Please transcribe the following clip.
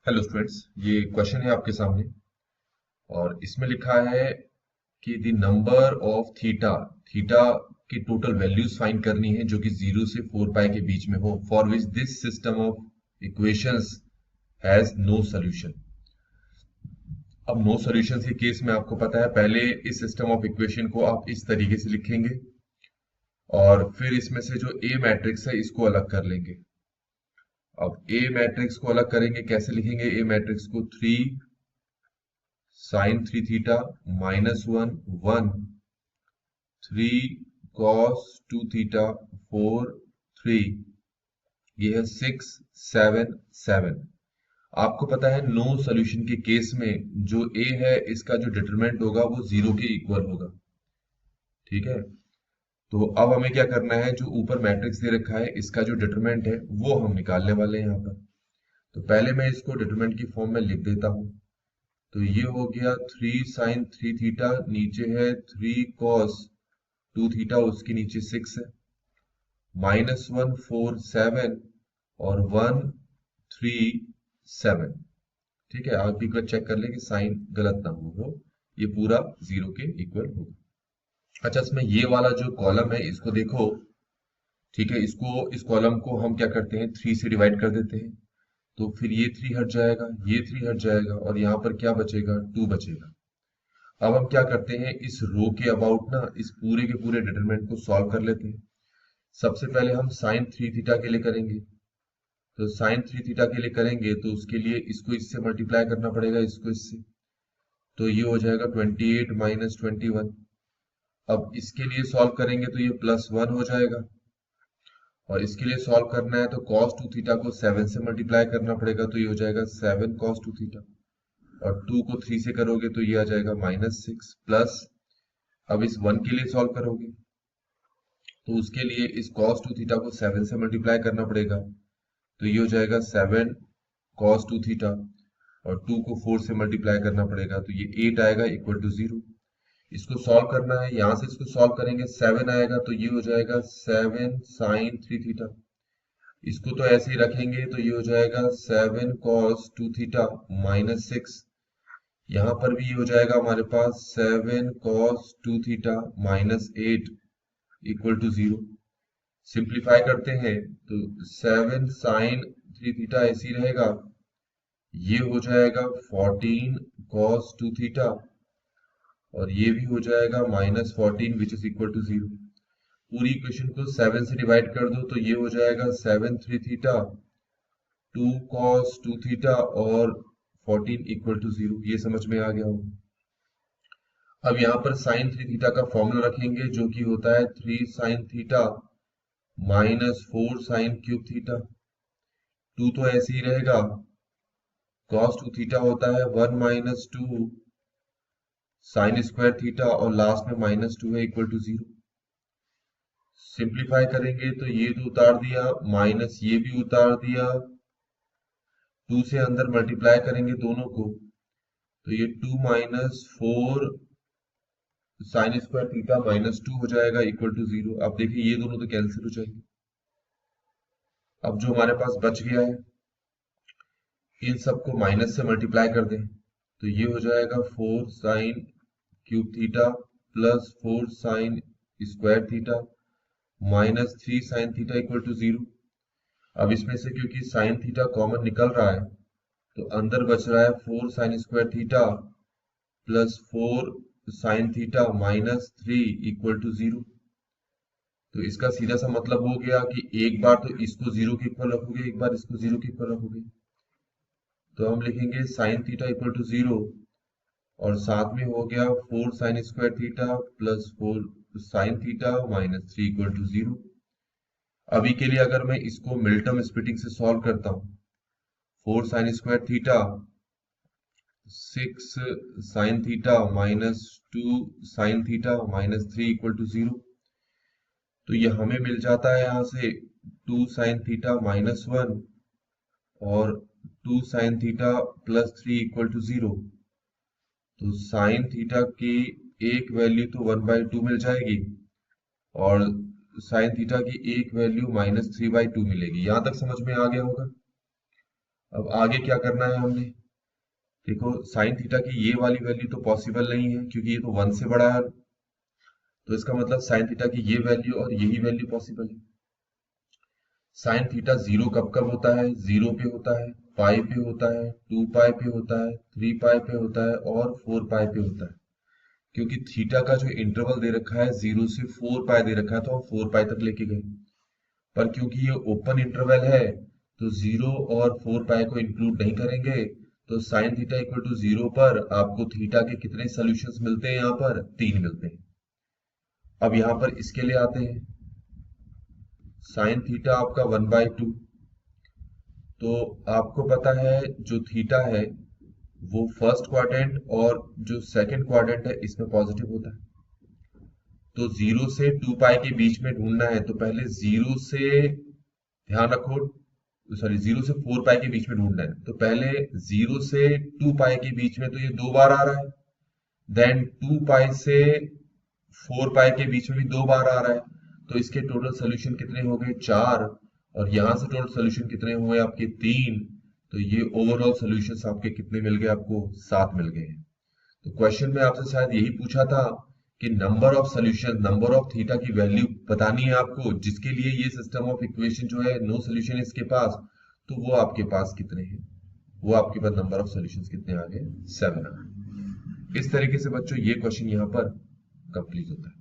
Hello students, ये question है आपके सामने और इसमें लिखा है कि the number of theta theta की टोटल वैल्यूज फाइंड करनी है जो कि 0 से 4 पाई के बीच में हो, for which this system of equations has no solution. अब नो सॉल्यूशन के केस में आपको पता है, पहले इस सिस्टम ऑफ इक्वेशन को आप इस तरीके से लिखेंगे और फिर इसमें से जो ए मैट्रिक्स है इसको अलग कर लेंगे। अब ए मैट्रिक्स को अलग करेंगे, कैसे लिखेंगे? ए मैट्रिक्स को 3 साइन 3 थीटा -1 1 3 cos 2 थीटा 4 3, ये है 6 7 7। आपको पता है नो सॉल्यूशन के केस में जो ए है इसका जो डिटरमिनेंट होगा वो 0 के इक्वल होगा। ठीक है, तो अब हमें क्या करना है, जो ऊपर मैट्रिक्स दे रखा है इसका जो डिटरमिनेंट है वो हम निकालने वाले हैं यहाँ पर। तो पहले मैं इसको डिटरमिनेंट की फॉर्म में लिख देता हूँ। तो ये हो गया 3 साइन 3 थीटा, नीचे है 3 cos 2 थीटा, उसके नीचे 6 है, -1 4 7 और 1 3 7। ठीक है, आप एक बार चेक कर लें कि साइन गलत ना हो, ये पूरा 0 के इक्वल होगा। अच्छा, इसमें ये वाला जो कॉलम है इसको देखो। ठीक है, इस कॉलम को हम क्या करते हैं, 3 से डिवाइड कर देते हैं। तो फिर ये 3 हट जाएगा, ये 3 हट जाएगा और यहाँ पर क्या बचेगा, 2 बचेगा। अब हम क्या करते हैं, इस रो के अबाउट ना इस पूरे के पूरे डिटरमिनेंट को सॉल्व कर लेते हैं। सबसे पहले हम साइन 3 थीटा के लिए करेंगे। तो साइन 3 थीटा के लिए करेंगे तो उसके लिए इसको इससे मल्टीप्लाई करना पड़ेगा, इसको इससे। तो ये हो जाएगा 28 - 21। अब इसके लिए सॉल्व करेंगे तो ये +1 हो जाएगा और इसके लिए सॉल्व करना है तो cos 2 थीटा को 7 से मल्टीप्लाई करना पड़ेगा, तो ये हो जाएगा 7 cos 2 थीटा। और 2 को 3 से करोगे तो ये आ जाएगा -6 प्लस, अब इस 1 के लिए सॉल्व करोगे तो उसके लिए इस cos 2 थीटा को 7 से मल्टीप्लाई करना पड़ेगा, तो ये हो जाएगा 7 cos 2 थीटा और 2 को 4 से मल्टीप्लाई करना पड़ेगा, तो ये 8 आएगा इक्वल टू 0। इसको सॉल्व करना है, यहां से इसको सॉल्व करेंगे 7 आएगा तो ये हो जाएगा 7 साइन 3 थीटा। इसको तो ऐसे ही रखेंगे तो ये हो जाएगा 7 cos 2 थीटा -6। यहाँ पर भी ये हो जाएगा हमारे पास 7 cos 2 theta -8 equal to 0। Simplify करते हैं तो 7 साइन 3 थीटा ऐसे ही रहेगा, ये हो जाएगा 14 cos 2 थीटा और ये भी हो जाएगा -14 विच इज इक्वल टू 0। पूरी इक्वेशन को 7 से डिवाइड कर दो तो ये हो जाएगा 7 3 थीटा 2 cos 2 थीटा और 14 इक्वल टू 0। ये समझ में आ गया हो। अब यहाँ पर साइन 3 थीटा का फॉर्मूला रखेंगे जो कि होता है 3 sine theta -4 sine cube theta. 2 तो ऐसे ही रहेगा, cos 2 थीटा होता है 1 - 2 साइन स्क्वायर थीटा और लास्ट में -2 है इक्वल टू 0। सिंप्लीफाई करेंगे तो ये तो उतार दिया, माइनस ये भी उतार दिया, 2 से अंदर मल्टीप्लाई करेंगे दोनों को तो ये 2 - 4 साइन स्क्वायर थीटा -2 हो जाएगा इक्वल टू 0। अब देखिए ये दोनों तो कैंसिल हो जाएंगे। अब जो हमारे पास बच गया है इन सबको माइनस से मल्टीप्लाई कर दें तो ये हो जाएगा 4 sine cube theta plus 4 sine square theta -3 sine theta equal to 0। अब इसमें से क्योंकि साइन थीटा कॉमन निकल रहा है तो अंदर बच रहा है 4 sine square theta plus 4 sine theta -3 equal to 0। तो इसका सीधा सा मतलब हो गया कि एक बार तो इसको 0 के इक्वल रखोगे, एक बार इसको 0 के इक्वल रखोगे। तो हम लिखेंगे साइन थीटा इक्वल टू 0 और साथ में हो गया 4 sine square theta plus 4 sine theta -3 equal to 0। अभी के लिए अगर मैं इसको मिड टर्म स्प्लिटिंग से सॉल्व करता हूँ, 4 sine square theta 6 sine theta -2 sine theta -3 equal to 0। तो ये हमें मिल जाता है यहाँ से 2 साइन थीटा -1 और 2 साइन थीटा +3 इक्वल टू 0। तो साइन थीटा की एक वैल्यू तो 1/2 मिल जाएगी और साइन थीटा की एक वैल्यू -3/2 मिलेगी। यहां तक समझ में आ गया होगा। अब आगे क्या करना है हमने, देखो साइन थीटा की ये वाली वैल्यू तो पॉसिबल नहीं है क्योंकि ये तो 1 से बड़ा है, तो इसका मतलब साइन थीटा की ये वैल्यू और यही वैल्यू पॉसिबल है। साइन थीटा जीरो कब कब होता है, जीरो पे होता है, पाई पे होता है, 2 पाई पे होता है, 3 पाई पे होता है और 4 पाई पे होता है। क्योंकि थीटा का जो इंटरवल दे रखा है 0 से 4 पाई दे रखा है, तो हम 4 पाई तक लेके गए। पर क्योंकि ये ओपन इंटरवल है तो 0 और 4 पाई को इंक्लूड नहीं करेंगे, तो साइन थीटा इक्वल टू 0 पर आपको थीटा के कितने सॉल्यूशंस मिलते हैं, यहाँ पर 3 मिलते हैं। अब यहाँ पर इसके लिए आते हैं, साइन थीटा आपका 1/2, तो आपको पता है जो थीटा है वो फर्स्ट क्वाड्रेंट और जो सेकंड क्वाड्रेंट है इसमें पॉजिटिव होता है। तो 0 से 2 पाई के बीच में ढूंढना है, तो पहले 0 से, ध्यान रखो, सॉरी 0 से 4 पाई के बीच में ढूंढना है, तो पहले 0 से 2 पाई के बीच में तो ये 2 बार आ रहा है, देन 2 पाई से 4 पाई के बीच में भी 2 बार आ रहा है, तो इसके टोटल सोल्यूशन कितने हो गए, 4। और यहां से टोटल सोल्यूशन कितने हुए आपके, 3। तो ये ओवरऑल सोल्यूशंस आपके कितने मिल गए, आपको 7 मिल गए हैं। तो क्वेश्चन में आपसे शायद यही पूछा था कि number of solution, number of theta की वैल्यू बतानी है आपको, जिसके लिए ये सिस्टम ऑफ इक्वेशन जो है नो सोल्यूशन इसके पास, तो वो आपके पास कितने हैं, वो आपके पास नंबर ऑफ सॉल्यूशंस कितने आ गए, 7 आ गए। इस तरीके से बच्चों ये क्वेश्चन यहाँ पर कंप्लीट होता है।